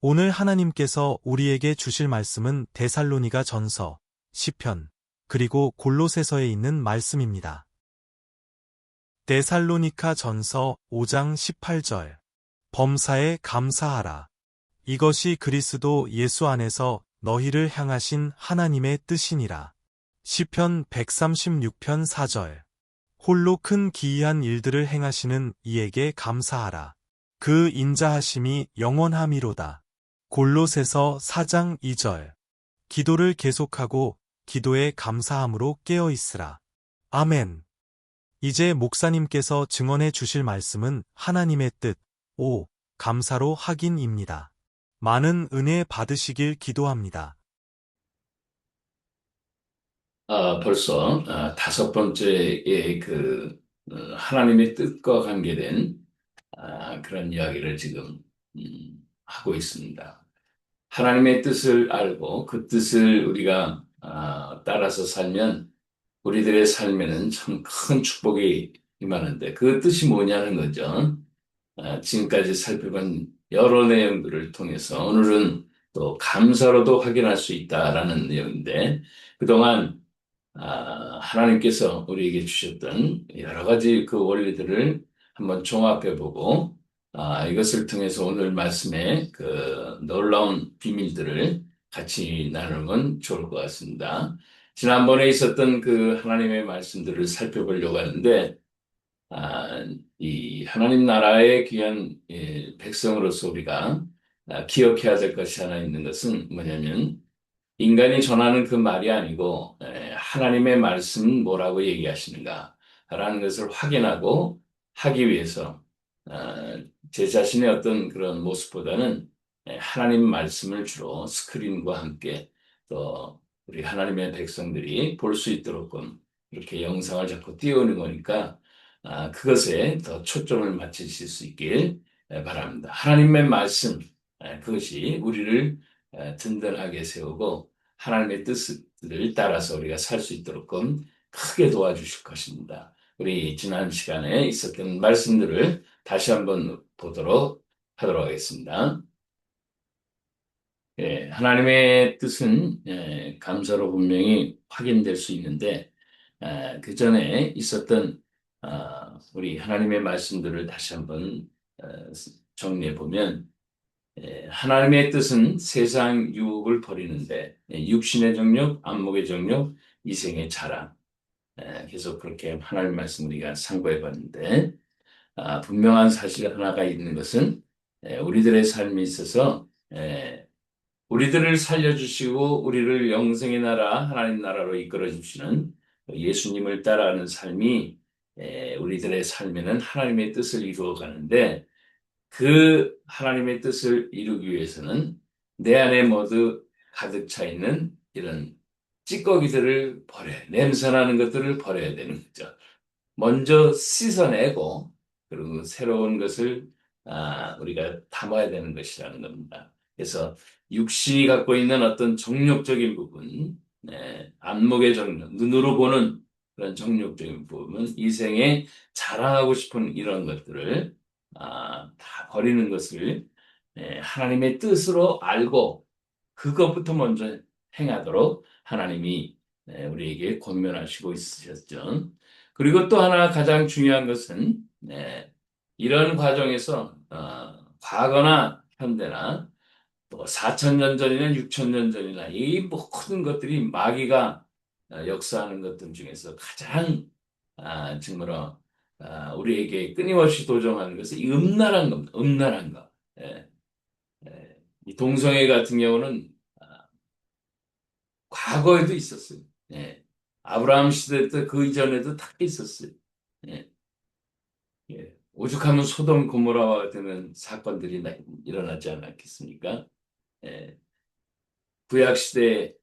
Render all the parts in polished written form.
오늘 하나님께서 우리에게 주실 말씀은 데살로니가 전서, 시편, 그리고 골로새서에 있는 말씀입니다. 데살로니가 전서 5장 18절. 범사에 감사하라. 이것이 그리스도 예수 안에서 너희를 향하신 하나님의 뜻이니라. 시편 136편 4절. 홀로 큰 기이한 일들을 행하시는 이에게 감사하라. 그 인자하심이 영원함이로다. 골로새서 4장 2절. 기도를 계속하고 기도에 감사함으로 깨어 있으라. 아멘. 이제 목사님께서 증언해 주실 말씀은 하나님의 뜻, 감사로 확인입니다. 많은 은혜 받으시길 기도합니다. 벌써 다섯 번째의 하나님의 뜻과 관계된 그런 이야기를 지금 하고 있습니다. 하나님의 뜻을 알고 그 뜻을 우리가 따라서 살면 우리들의 삶에는 참 큰 축복이 임하는데 그 뜻이 뭐냐는 거죠. 지금까지 살펴본 여러 내용들을 통해서 오늘은 또 감사로도 확인할 수 있다라는 내용인데 그동안 하나님께서 우리에게 주셨던 여러 가지 그 원리들을 한번 종합해보고, 이것을 통해서 오늘 말씀의 그 놀라운 비밀들을 같이 나누면 좋을 것 같습니다. 지난번에 있었던 그 하나님의 말씀들을 살펴보려고 하는데, 이 하나님 나라의 귀한 백성으로서 우리가 기억해야 될 것이 하나 있는 것은 뭐냐면, 인간이 전하는 그 말이 아니고 하나님의 말씀은 뭐라고 얘기하시는가 라는 것을 확인하고 하기 위해서 제 자신의 어떤 그런 모습보다는 하나님 말씀을 주로 스크린과 함께 또 우리 하나님의 백성들이 볼 수 있도록 이렇게 영상을 자꾸 띄우는 거니까 그것에 더 초점을 맞추실 수 있길 바랍니다. 하나님의 말씀, 그것이 우리를 든든하게 세우고 하나님의 뜻을 따라서 우리가 살 수 있도록 크게 도와주실 것입니다. 우리 지난 시간에 있었던 말씀들을 다시 한번 보도록 하도록 하겠습니다. 하나님의 뜻은 감사로 분명히 확인될 수 있는데 그 전에 있었던 우리 하나님의 말씀들을 다시 한번 정리해 보면 하나님의 뜻은 세상 유혹을 버리는데 육신의 정욕, 안목의 정욕, 이생의 자랑 계속 그렇게 하나님 말씀 우리가 상고해 봤는데 분명한 사실 하나가 있는 것은 우리들의 삶에 있어서 우리들을 살려주시고 우리를 영생의 나라, 하나님 나라로 이끌어 주시는 예수님을 따라하는 삶이 우리들의 삶에는 하나님의 뜻을 이루어 가는데 그 하나님의 뜻을 이루기 위해서는 내 안에 모두 가득 차 있는 이런 찌꺼기들을 버려야, 냄새나는 것들을 버려야 되는 거죠. 먼저 씻어내고 그리고 새로운 것을 우리가 담아야 되는 것이라는 겁니다. 그래서 육신이 갖고 있는 어떤 정욕적인 부분, 안목의 정욕, 눈으로 보는 그런 정욕적인 부분, 이생에 자랑하고 싶은 이런 것들을 다 버리는 것을 하나님의 뜻으로 알고 그것부터 먼저 행하도록 하나님이 우리에게 권면하시고 있으셨죠. 그리고 또 하나 가장 중요한 것은 이런 과정에서 과거나 현대나 또 4,000년 전이나 6,000년 전이나 이 모든 것들이 마귀가 역사하는 것들 중에서 가장 정말로 우리에게 끊임없이 도전하는 것은 이 음란한 겁니다. 음란한 것. 이 동성애 같은 경우는 과거에도 있었어요. 아브라함 시대 때 그 이전에도 다 있었어요. 예. 오죽하면 소돔 고모라와 같은 사건들이 일어나지 않았겠습니까? 구약 시대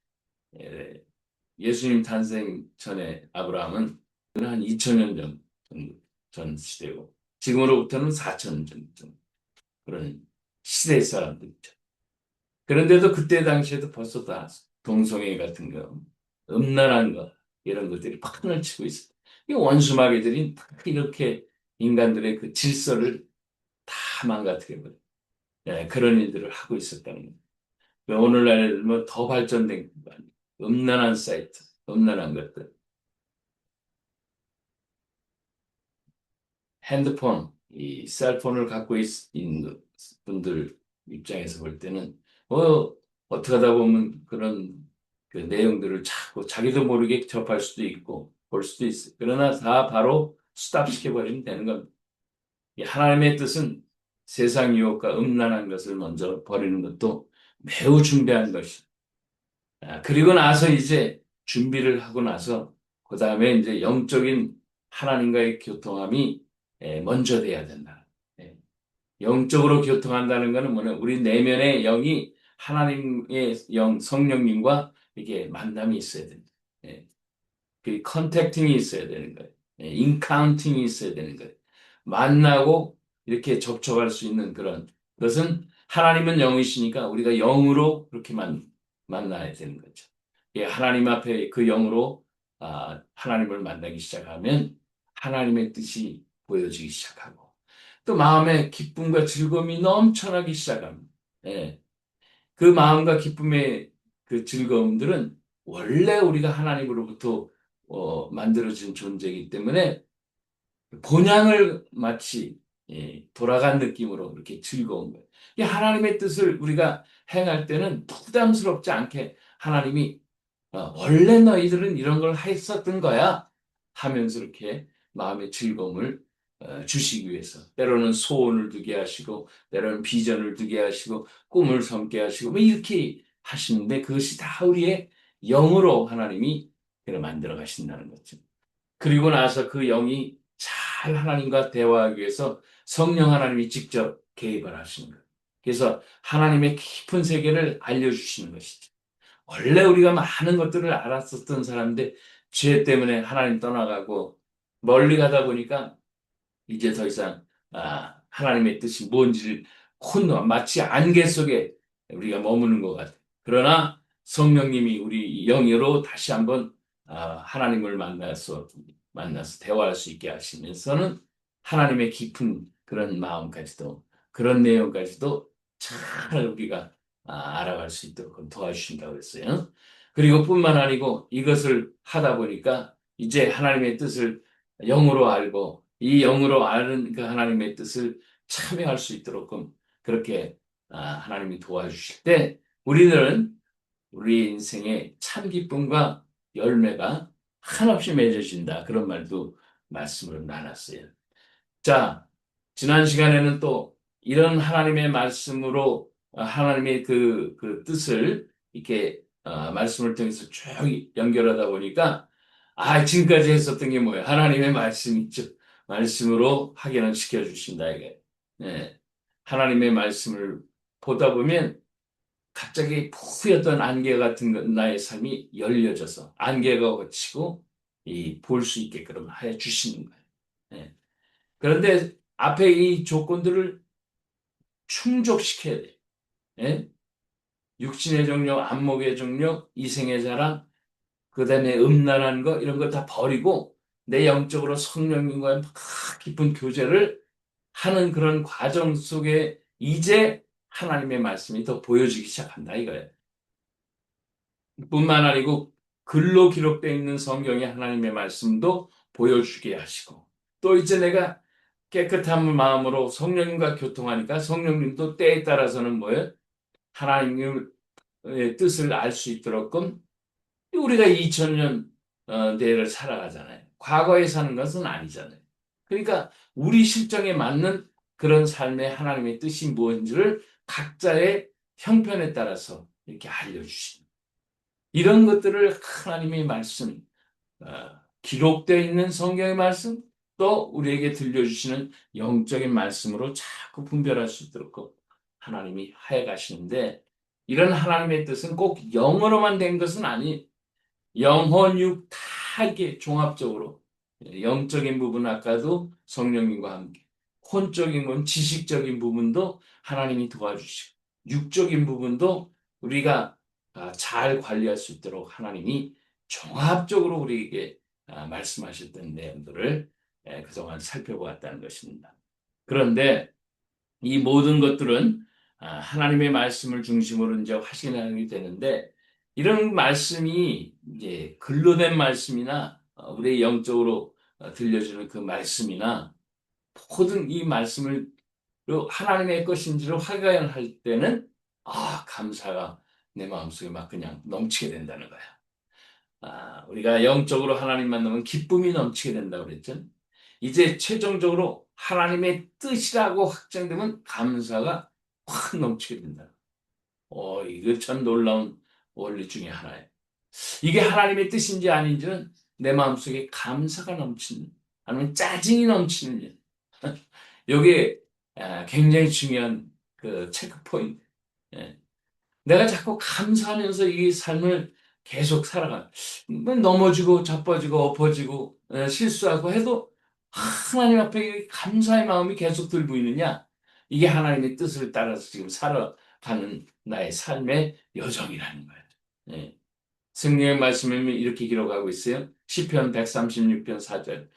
예수님 탄생 전에 아브라함은 한 2,000년 전 시대고 지금으로부터는 4,000년 전 그런 시대의 사람들이죠. 그런데도 그때 당시에도 벌써 다 동성애 같은 거, 음란한 거 이런 것들이 판을 치고 있어요. 이 원수마귀들이 이렇게 인간들의 그 질서를 다 망가뜨려버려요. 그런 일들을 하고 있었다는 겁니다. 오늘날 뭐더 발전된 음란한 사이트, 음란한 것들, 핸드폰, 이 셀폰을 갖고 있는 분들 입장에서 볼 때는 어떻게 하다 보면 그런 그 내용들을 자꾸 자기도 모르게 접할 수도 있고 볼 수도 있어요. 그러나 다 바로 스탑시켜버리면 되는 겁니다. 이 하나님의 뜻은 세상 유혹과 음란한 것을 먼저 버리는 것도 매우 중대한 것이. 그리고 나서 이제 준비를 하고 나서 그 다음에 이제 영적인 하나님과의 교통함이 먼저 돼야 된다. 예. 영적으로 교통한다는 것은 뭐냐? 우리 내면의 영이 하나님의 영, 성령님과 이게 만남이 있어야 됩니다. 예. 그 컨택팅이 있어야 되는 거예요. 인카운팅이 있어야 되는 거예요. 만나고 이렇게 접촉할 수 있는 그런 것은 하나님은 영이시니까 우리가 영으로 그렇게 만나야 되는 거죠. 예, 하나님 앞에 그 영으로 하나님을 만나기 시작하면 하나님의 뜻이 보여지기 시작하고 또 마음에 기쁨과 즐거움이 넘쳐나기 시작합니다. 예, 그 마음과 기쁨의 그 즐거움들은 원래 우리가 하나님으로부터 만들어진 존재이기 때문에 본향을 마치 돌아간 느낌으로 이렇게 즐거운 거예요. 이 하나님의 뜻을 우리가 행할 때는 부담스럽지 않게 하나님이 원래 너희들은 이런 걸 했었던 거야 하면서 이렇게 마음의 즐거움을 주시기 위해서 때로는 소원을 두게 하시고 때로는 비전을 두게 하시고 꿈을 섬게 하시고 뭐 이렇게 하시는데 그것이 다 우리의 영으로 하나님이 만들어 가신다는 거죠. 그리고 나서 그 영이 잘 하나님과 대화하기 위해서 성령 하나님이 직접 개입을 하시는 거예요. 그래서 하나님의 깊은 세계를 알려주시는 것이죠. 원래 우리가 많은 것들을 알았었던 사람인데 죄 때문에 하나님 떠나가고 멀리 가다 보니까 이제 더 이상 하나님의 뜻이 뭔지를 마치 안개 속에 우리가 머무는 것 같아요. 그러나 성령님이 우리 영으로 다시 한번 하나님을 만나서 대화할 수 있게 하시면서는 하나님의 깊은 그런 마음까지도 그런 내용까지도 잘 우리가 알아갈 수 있도록 도와주신다고 했어요. 그리고 뿐만 아니고 이것을 하다 보니까 이제 하나님의 뜻을 영으로 알고 이 영으로 아는 그 하나님의 뜻을 참여할 수 있도록 그렇게 하나님이 도와주실 때 우리들은 우리 인생의 참 기쁨과 열매가 한없이 맺어진다. 그런 말씀을 나눴어요. 자, 지난 시간에는 또 이런 하나님의 말씀으로 하나님의 그 뜻을 이렇게 말씀을 통해서 쭉 연결하다 보니까 지금까지 했었던 게 뭐예요? 하나님의 말씀이죠. 말씀으로 확인을 시켜주신다 이게. 네. 하나님의 말씀을 보다 보면 갑자기 푸였던 안개 같은 나의 삶이 열려져서 안개가 걷히고 볼 수 있게끔 해 주시는 거예요. 네. 그런데 앞에 이 조건들을 충족시켜야 돼요. 예? 육신의 정욕, 안목의 정욕, 이생의 자랑, 그 다음에 음란한 거, 이런 거 다 버리고 내 영적으로 성령님과의 깊은 교제를 하는 그런 과정 속에 이제 하나님의 말씀이 더 보여지기 시작한다 이거예요. 뿐만 아니고 글로 기록되어 있는 성경의 하나님의 말씀도 보여주게 하시고 또 이제 내가 깨끗한 마음으로 성령님과 교통하니까 성령님도 때에 따라서는 뭐예요? 하나님의 뜻을 알 수 있도록끔 우리가 2000년 대를 살아가잖아요. 과거에 사는 것은 아니잖아요. 그러니까 우리 실정에 맞는 그런 삶의 하나님의 뜻이 무엇인지를 각자의 형편에 따라서 이렇게 알려주십니다. 이런 것들을 하나님의 말씀, 기록되어 있는 성경의 말씀, 또 우리에게 들려주시는 영적인 말씀으로 자꾸 분별할 수 있도록 하나님이 하여 가시는데 이런 하나님의 뜻은 꼭 영어로만 된 것은 영혼, 육, 다 이렇게 종합적으로 영적인 부분 아까도 성령님과 함께 혼적인 건 지식적인 부분도 하나님이 도와주시고 육적인 부분도 우리가 잘 관리할 수 있도록 하나님이 종합적으로 우리에게 말씀하셨던 내용들을 그동안 살펴보았다는 것입니다. 그런데 이 모든 것들은 하나님의 말씀을 중심으로 이제 확신하게 되는데, 이런 말씀이 이제 글로 된 말씀이나 우리의 영적으로 들려주는 그 말씀이나 모든 이 말씀을 하나님의 것인지를 확인할 때는 감사가 내 마음속에 막 그냥 넘치게 된다는 거야. 우리가 영적으로 하나님 만나면 기쁨이 넘치게 된다고 그랬죠. 이제 최종적으로 하나님의 뜻이라고 확정되면 감사가 확 넘치게 된다. 이거 참 놀라운 원리 중에 하나예요. 이게 하나님의 뜻인지 아닌지는 내 마음속에 감사가 넘치는, 아니면 짜증이 넘치는 일. 이게 굉장히 중요한 그 체크 포인트. 예. 내가 자꾸 감사하면서 이 삶을 계속 살아가. 뭐 넘어지고 자빠지고 엎어지고 실수하고 해도 하나님 앞에 감사의 마음이 계속 들고 있느냐? 이게 하나님의 뜻을 따라서 지금 살아가는 나의 삶의 여정이라는 거예요. 예. 성경의 말씀에 이렇게 기록하고 있어요. 시편 136편 4절.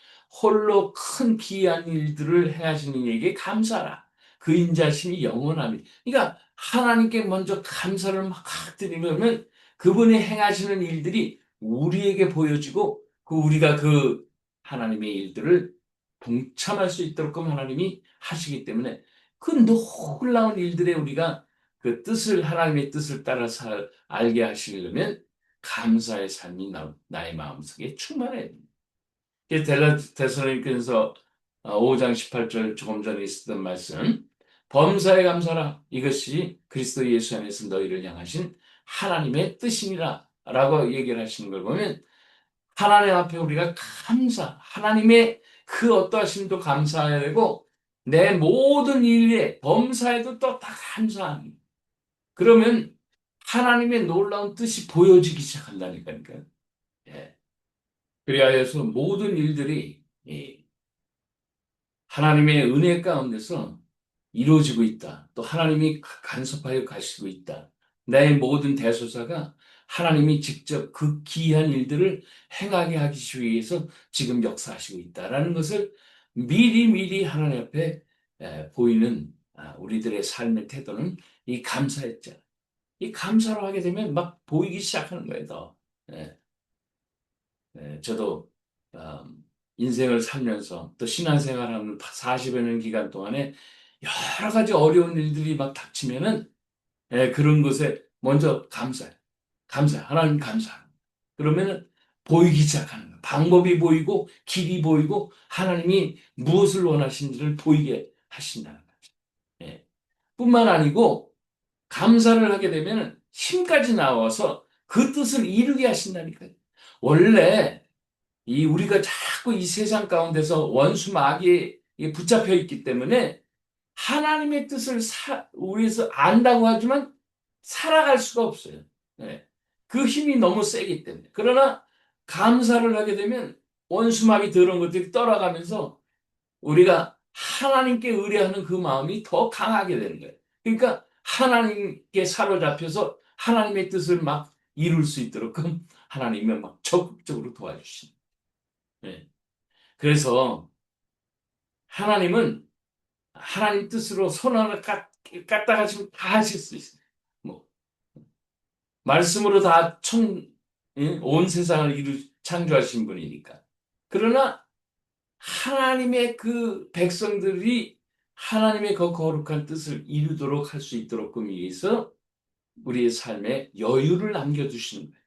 홀로 큰 기이한 일들을 행하시는 이에게 감사하라. 그 인자심이 영원하니. 그러니까 하나님께 먼저 감사를 막 드리면 그분이 행하시는 일들이 우리에게 보여지고 우리가 그 하나님의 일들을 동참할 수 있도록 하나님이 하시기 때문에 그 놀라운 일들에 우리가 그 뜻을, 하나님의 뜻을 따라서 알게 하시려면 감사의 삶이 나의 마음속에 충만해야 됩니다. 데살로니가서 5장 18절 조금 전에 있었던 말씀, 범사에 감사라. 이것이 그리스도 예수 안에서 너희를 향하신 하나님의 뜻이니라 라고 얘기를 하시는 걸 보면, 하나님 앞에 우리가 하나님의 그 어떠하심도 감사해야 되고 내 모든 일에 범사에도 또 다 감사합니다. 그러면 하나님의 놀라운 뜻이 보여지기 시작한다니까요. 예. 그리하여서 모든 일들이 하나님의 은혜 가운데서 이루어지고 있다. 또 하나님이 간섭하여 가시고 있다. 나의 모든 대소사가 하나님이 직접 그 기이한 일들을 행하게 하기 위해서 지금 역사하시고 있다라는 것을 미리 하나님 앞에 보이는 우리들의 삶의 태도는 이 감사였죠. 이 감사로 하게 되면 막 보이기 시작하는 거예요, 더. 예. 저도 인생을 살면서 또 신앙생활하는 40여 년 기간 동안에 여러 가지 어려운 일들이 막 닥치면은 그런 것에 먼저 하나님 감사. 그러면은 보이기 시작하는 거예요. 방법이 보이고 길이 보이고 하나님이 무엇을 원하시는지를 보이게 하신다는 거죠. 예. 뿐만 아니고 감사를 하게 되면 힘까지 나와서 그 뜻을 이루게 하신다니까요. 원래 우리가 자꾸 이 세상 가운데서 원수 마귀에 붙잡혀 있기 때문에 하나님의 뜻을 우리에서 안다고 하지만 살아갈 수가 없어요. 네. 그 힘이 너무 세기 때문에. 그러나 감사를 하게 되면 원수 마귀 더러운 것들이 떠나가면서 우리가 하나님께 의뢰하는 그 마음이 더 강하게 되는 거예요. 그러니까 하나님께 사로잡혀서 하나님의 뜻을 막 이룰 수 있도록 하나님이 막 적극적으로 도와주십니다. 네. 그래서 하나님은 하나님 뜻으로 손 하나 갖다 가지고 다 하실 수 있어요. 뭐 말씀으로 다 온 세상을 창조하신 분이니까. 그러나 하나님의 그 백성들이 하나님의 그 거룩한 뜻을 이루도록 할 수 있도록 위해서 우리의 삶에 여유를 남겨주시는 거예요.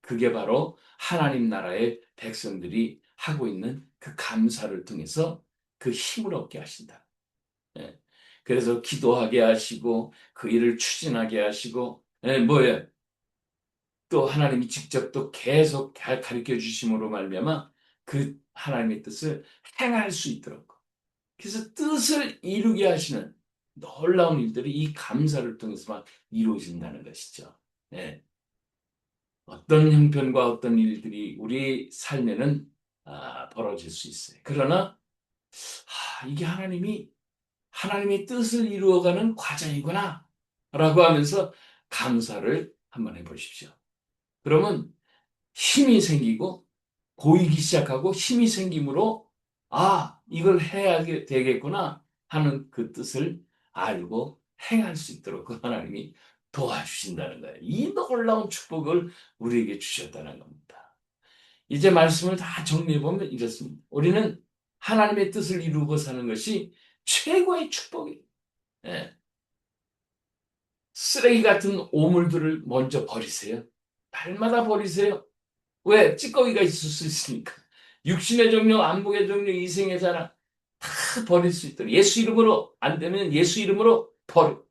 그게 바로 하나님 나라의 백성들이 하고 있는 그 감사를 통해서 그 힘을 얻게 하신다. 예. 그래서 기도하게 하시고 그 일을 추진하게 하시고 뭐예요? 또 하나님이 직접 또 계속 가르쳐 주심으로 말미암아 그 하나님의 뜻을 행할 수 있도록, 그래서 뜻을 이루게 하시는 놀라운 일들이 이 감사를 통해서만 이루어진다는 것이죠. 네. 어떤 형편과 어떤 일들이 우리 삶에는 벌어질 수 있어요. 그러나 이게 하나님의 뜻을 이루어가는 과정이구나 라고 하면서 감사를 한번 해보십시오. 그러면 힘이 생기고 보이기 시작하고 힘이 생김으로 이걸 해야 되겠구나 하는 그 뜻을 알고 행할 수 있도록 그 하나님이 도와주신다는 거예요. 이 놀라운 축복을 우리에게 주셨다는 겁니다. 이제 말씀을 다 정리해보면 이렇습니다. 우리는 하나님의 뜻을 이루고 사는 것이 최고의 축복이에요. 예. 쓰레기 같은 오물들을 먼저 버리세요. 날마다 버리세요. 왜? 찌꺼기가 있을 수 있으니까. 육신의 정욕, 안목의 정욕, 이생의 자랑 다 버릴 수 있도록. 예수 이름으로 안 되면 예수 이름으로 버려.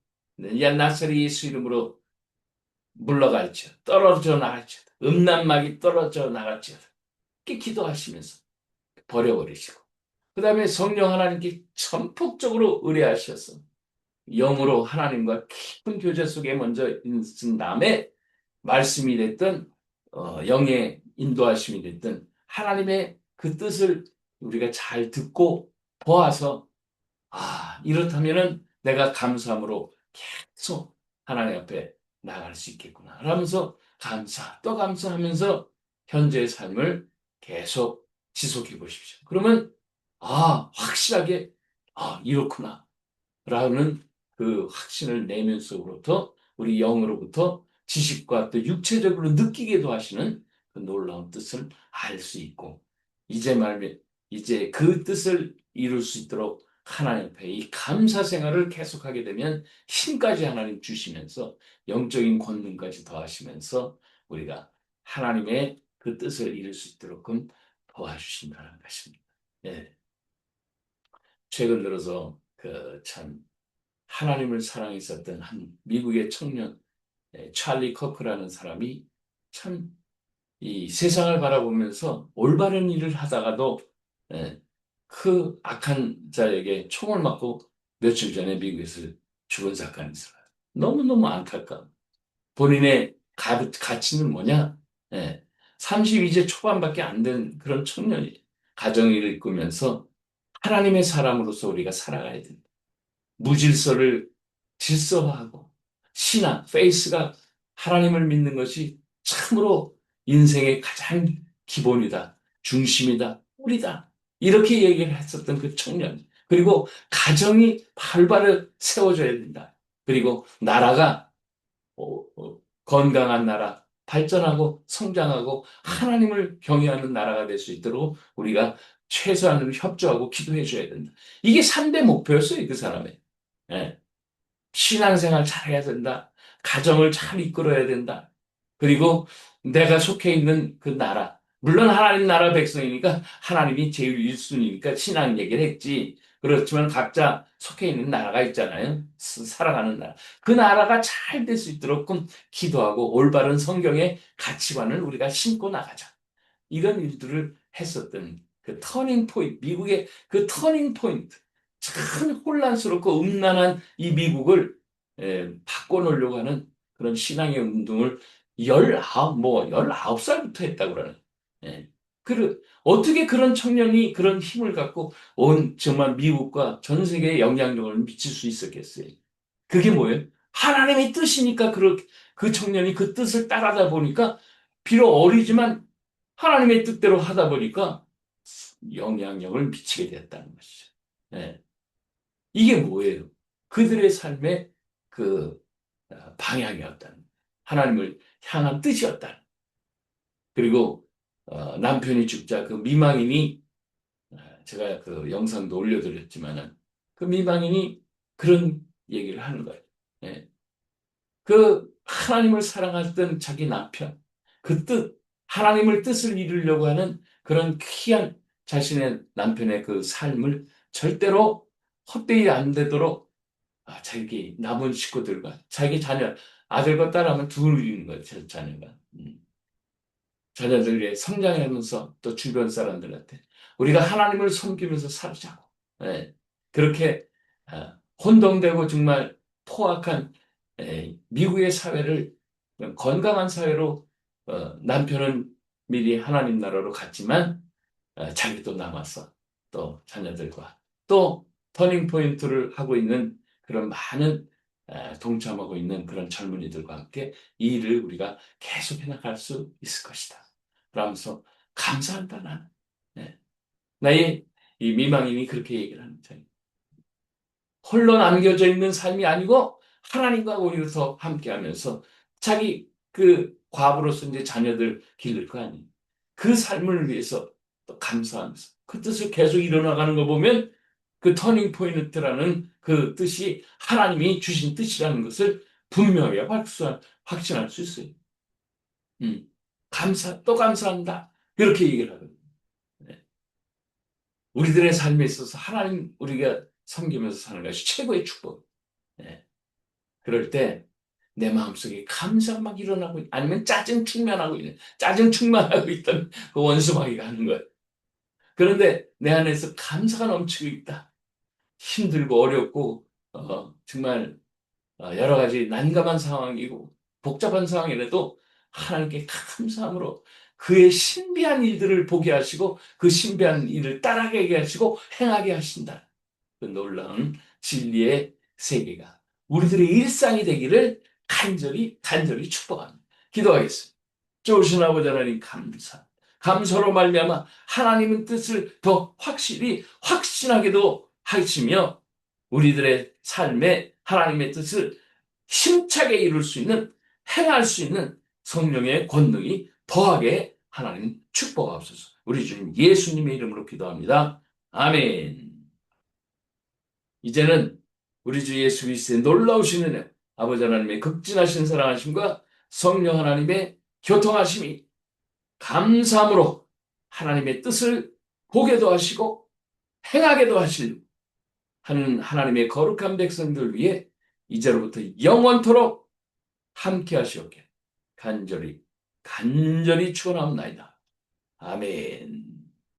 야 나사렛 예수 이름으로 물러갈지어다. 떨어져 나갈지어다. 음란막이 떨어져 나갈지어다. 이렇게 기도하시면서 버려버리시고. 그 다음에 성령 하나님께 전폭적으로 의뢰하셔서 영으로 하나님과 깊은 교제 속에 먼저 있은 다음에 말씀이 됐든 영의 인도하심이 됐든 하나님의 그 뜻을 우리가 잘 듣고 보아서 이렇다면은 내가 감사함으로 계속 하나님 앞에 나갈 수 있겠구나 하면서 또 감사하면서 현재의 삶을 계속 지속해 보십시오. 그러면 확실하게 이렇구나 라는 그 확신을 내면서부터 우리 영으로부터 지식과 또 육체적으로 느끼게도 하시는 그 놀라운 뜻을 알 수 있고 이제 그 뜻을 이룰 수 있도록 하나님 앞에 이 감사 생활을 계속하게 되면 힘까지 하나님 주시면서 영적인 권능까지 더하시면서 우리가 하나님의 그 뜻을 이룰 수 있도록 도와주신다는 것입니다. 예. 최근 들어서 참 하나님을 사랑했었던 한 미국의 청년 찰리 커크라는 사람이 참 이 세상을 바라보면서 올바른 일을 하다가도 그 악한 자에게 총을 맞고 며칠 전에 미국에서 죽은 사건이 있어요. 너무너무 안타까워. 본인의 가치는 뭐냐? 32세 초반밖에 안 된 그런 청년이 가정을 이끌면서 하나님의 사람으로서 우리가 살아가야 된다. 무질서를 질서화하고 신앙, 페이스가 하나님을 믿는 것이 참으로 인생의 가장 기본이다. 중심이다. 뿌리다. 이렇게 얘기를 했었던 그 청년. 그리고 가정이 바로 세워져야 된다. 그리고 나라가 건강한 나라, 발전하고 성장하고 하나님을 경외하는 나라가 될 수 있도록 우리가 최소한으로 협조하고 기도해 줘야 된다. 이게 3대 목표였어요, 그 사람의. 예. 신앙생활 잘해야 된다. 가정을 잘 이끌어야 된다. 그리고 내가 속해 있는 그 나라, 물론 하나님 나라 백성이니까 하나님이 제일 1순위니까 신앙 얘기를 했지. 그렇지만 각자 속해 있는 나라가 있잖아요. 살아가는 나라. 그 나라가 잘 될 수 있도록 기도하고 올바른 성경의 가치관을 우리가 심고 나가자. 이런 일들을 했었던 그 터닝 포인트, 미국의 그 터닝 포인트. 참 혼란스럽고 음란한 이 미국을 바꿔놓으려고 하는 그런 신앙의 운동을 19살부터 했다고 그러는. 예. 어떻게 그런 청년이 그런 힘을 갖고 정말 미국과 전 세계에 영향력을 미칠 수 있었겠어요? 그게 뭐예요? 하나님의 뜻이니까 그 청년이 그 뜻을 따라다 보니까 비록 어리지만 하나님의 뜻대로 하다 보니까 영향력을 미치게 됐다는 것이죠. 예. 이게 뭐예요? 그들의 삶의 그 방향이었다는, 하나님을 향한 뜻이었다는. 그리고 남편이 죽자 그 미망인이, 제가 그 영상도 올려드렸지만은 그 미망인이 그런 얘기를 하는 거예요. 예. 그 하나님을 사랑했던 자기 남편, 그 하나님을 뜻을 이루려고 하는 그런 귀한 자신의 남편의 그 삶을 절대로 헛되이 안 되도록 자기 남은 식구들과 자기 자녀, 아들과 딸하면 둘인 거예요, 자녀가. 자녀들의 성장하면서 또 주변 사람들한테 우리가 하나님을 섬기면서 살자고. 예. 그렇게 혼동되고 정말 포악한 미국의 사회를 건강한 사회로 남편은 미리 하나님 나라로 갔지만 자기도 남아서 또 자녀들과 또 터닝 포인트를 하고 있는 그런 많은 동참하고 있는 그런 젊은이들과 함께 이 일을 우리가 계속해 나갈 수 있을 것이다. 그러면서 감사한다 나는. 네. 나의 이 미망인이 그렇게 얘기를 하는 거예요. 홀로 남겨져 있는 삶이 아니고 하나님과 오히려 더 함께하면서 자기 그 과부로서 이제 자녀들 기를 거 아니에요. 그 삶을 위해서 또 감사하면서 그 뜻을 계속 이뤄나가는 거 보면 그 터닝 포인트라는 그 뜻이 하나님이 주신 뜻이라는 것을 분명하게 확신할 수 있어요. 또 감사한다. 그렇게 얘기를 하거든요. 네. 우리들의 삶에 있어서 하나님 우리가 섬기면서 사는 것이 최고의 축복. 네. 그럴 때 내 마음속에 감사가 막 일어나고 아니면 짜증 충만하고 있던 그 원수마귀가 하는 거예요. 그런데 내 안에서 감사가 넘치고 있다. 힘들고 어렵고 정말 여러 가지 난감한 상황이고 복잡한 상황이라도 하나님께 감사함으로 그의 신비한 일들을 보게 하시고 그 신비한 일을 따라가게 하시고 행하게 하신다. 그 놀라운 진리의 세계가 우리들의 일상이 되기를 간절히 축복합니다. 기도하겠습니다. 좋으신 아버지 하나님 감사로 말미암아 하나님의 뜻을 더 확신하게도 하시며 우리들의 삶에 하나님의 뜻을 힘차게 이룰 수 있는 행할 수 있는 성령의 권능이 더하게 하나님 축복하옵소서. 우리 주님 예수님의 이름으로 기도합니다. 아멘. 이제는 우리 주 예수 그리스도의 놀라우신 은혜, 아버지 하나님의 극진하신 사랑하심과 성령 하나님의 교통하심이 감사함으로 하나님의 뜻을 보게도 하시고 행하게도 하실 하는 하나님의 거룩한 백성들 위해 이제로부터 영원토록 함께 하시옵게 간절히 축원하옵나이다. 아멘.